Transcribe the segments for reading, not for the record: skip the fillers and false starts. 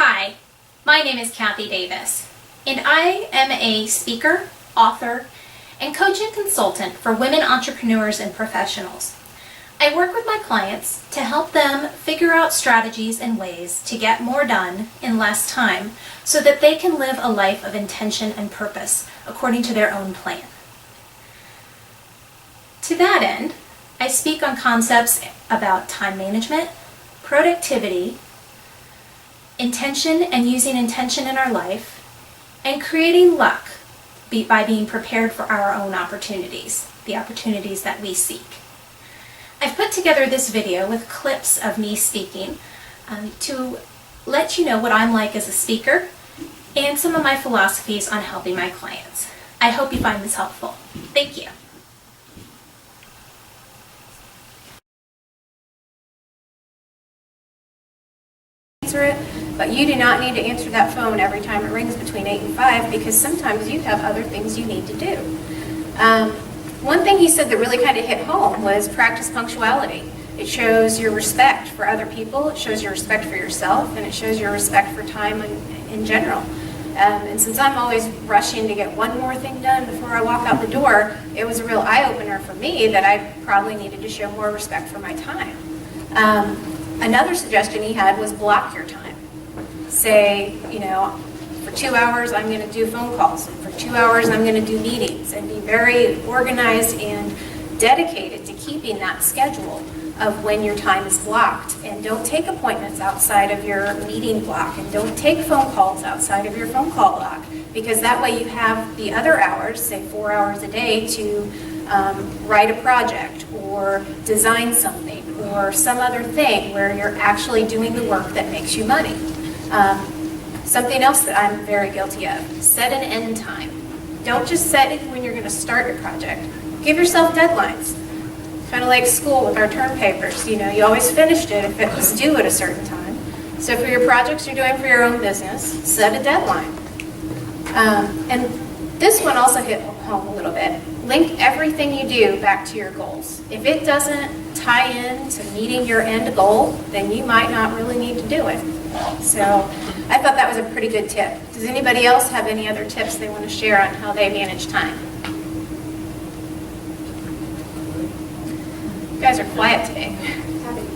Hi, my name is Kathy Davis, and I am a speaker, author, and coaching consultant for women entrepreneurs and professionals. I work with my clients to help them figure out strategies and ways to get more done in less time so that they can live a life of intention and purpose according to their own plan. To that end, I speak on concepts about time management, productivity, intention and using intention in our life, and creating luck by being prepared for our own opportunities, the opportunities that we seek. I've put together this video with clips of me speaking to let you know what I'm like as a speaker and some of my philosophies on helping my clients. I hope you find this helpful. Thank you. Answer it, but you do not need to answer that phone every time it rings between 8 and 5 because sometimes you have other things you need to do. One thing he said that really kind of hit home was practice punctuality. It shows your respect for other people, it shows your respect for yourself, and it shows your respect for time in general. And since I'm always rushing to get one more thing done before I walk out the door, it was a real eye-opener for me that I probably needed to show more respect for my time. Another suggestion he had was block your time. Say, for 2 hours I'm going to do phone calls, and for 2 hours I'm going to do meetings, and be very organized and dedicated to keeping that schedule of when your time is blocked. And don't take appointments outside of your meeting block, and don't take phone calls outside of your phone call block, because that way you have the other hours, say 4 hours a day, to write a project or design something or some other thing where you're actually doing the work that makes you money. Something else that I'm very guilty of, set an end time. Don't just set it when you're going to start your project. Give yourself deadlines. Kind of like school with our term papers. You always finished it if it was due at a certain time. So for your projects you're doing for your own business, set a deadline. And this one also hit home a little bit. Link everything you do back to your goals. If it doesn't tie in to meeting your end goal, then you might not really need to do it. So I thought that was a pretty good tip. Does anybody else have any other tips they want to share on how they manage time? You guys are quiet today.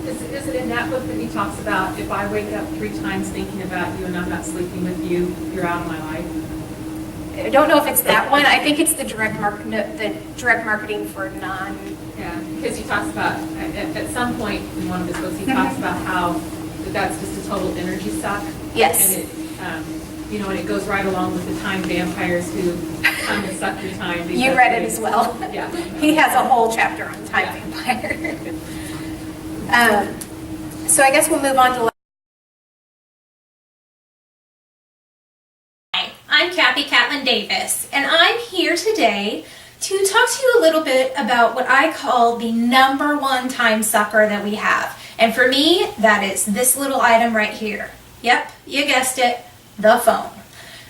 Is it in that book that he talks about, if I wake up 3 times thinking about you and I'm not sleeping with you, you're out of my life? I don't know if it's that one. I think it's the direct marketing for non. Yeah, because he talks about, at some point in one of his books, he talks about how that's just a total energy suck. Yes. And it, and it goes right along with the time vampires who come and suck your time. You read it as well. Yeah. He has a whole chapter on time vampire. So I guess we'll move on to. Hi, I'm Kathy Catlin Davis, and I'm here today to talk to you a little bit about what I call the #1 time sucker that we have. And for me, that is this little item right here. Yep, you guessed it, the phone.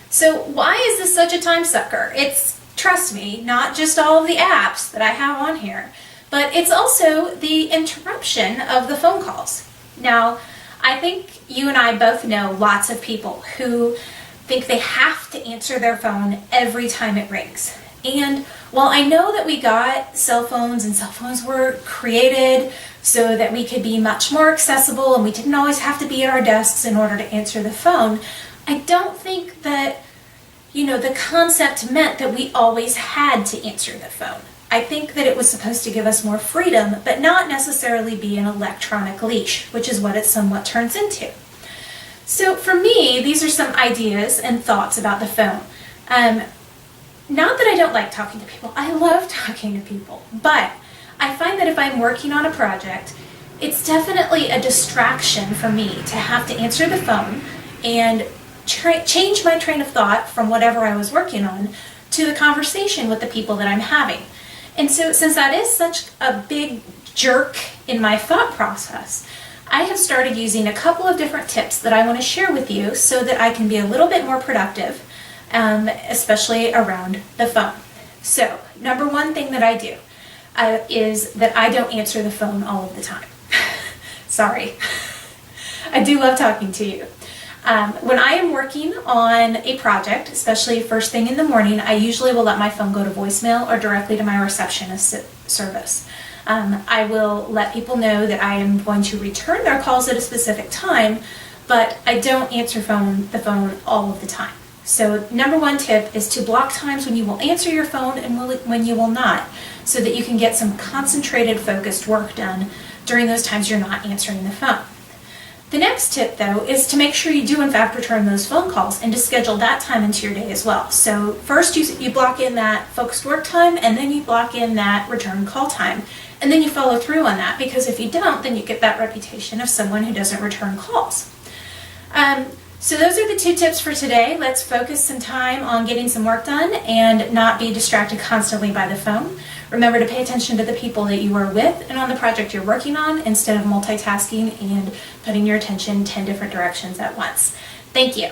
So why is this such a time sucker? It's, trust me, not just all of the apps that I have on here, but it's also the interruption of the phone calls. Now, I think you and I both know lots of people who think they have to answer their phone every time it rings. And while I know that we got cell phones and cell phones were created so that we could be much more accessible and we didn't always have to be at our desks in order to answer the phone, I don't think that, the concept meant that we always had to answer the phone. I think that it was supposed to give us more freedom, but not necessarily be an electronic leash, which is what it somewhat turns into. So for me, these are some ideas and thoughts about the phone. Not that I don't like talking to people. I love talking to people. But I find that if I'm working on a project, it's definitely a distraction for me to have to answer the phone and change my train of thought from whatever I was working on to the conversation with the people that I'm having. And so since that is such a big jerk in my thought process, I have started using a couple of different tips that I want to share with you so that I can be a little bit more productive, especially around the phone. So, #1 thing that I do is that I don't answer the phone all of the time. Sorry. I do love talking to you. When I am working on a project, especially first thing in the morning, I usually will let my phone go to voicemail or directly to my receptionist service. I will let people know that I am going to return their calls at a specific time, but I don't answer the phone all of the time. So number one tip is to block times when you will answer your phone and when you will not, so that you can get some concentrated, focused work done during those times you're not answering the phone. The next tip, though, is to make sure you do in fact return those phone calls and to schedule that time into your day as well. So first you block in that focused work time, and then you block in that return call time, and then you follow through on that, because if you don't, then you get that reputation of someone who doesn't return calls. So those are the 2 tips for today. Let's focus some time on getting some work done and not be distracted constantly by the phone. Remember to pay attention to the people that you are with and on the project you're working on, instead of multitasking and putting your attention 10 different directions at once. Thank you.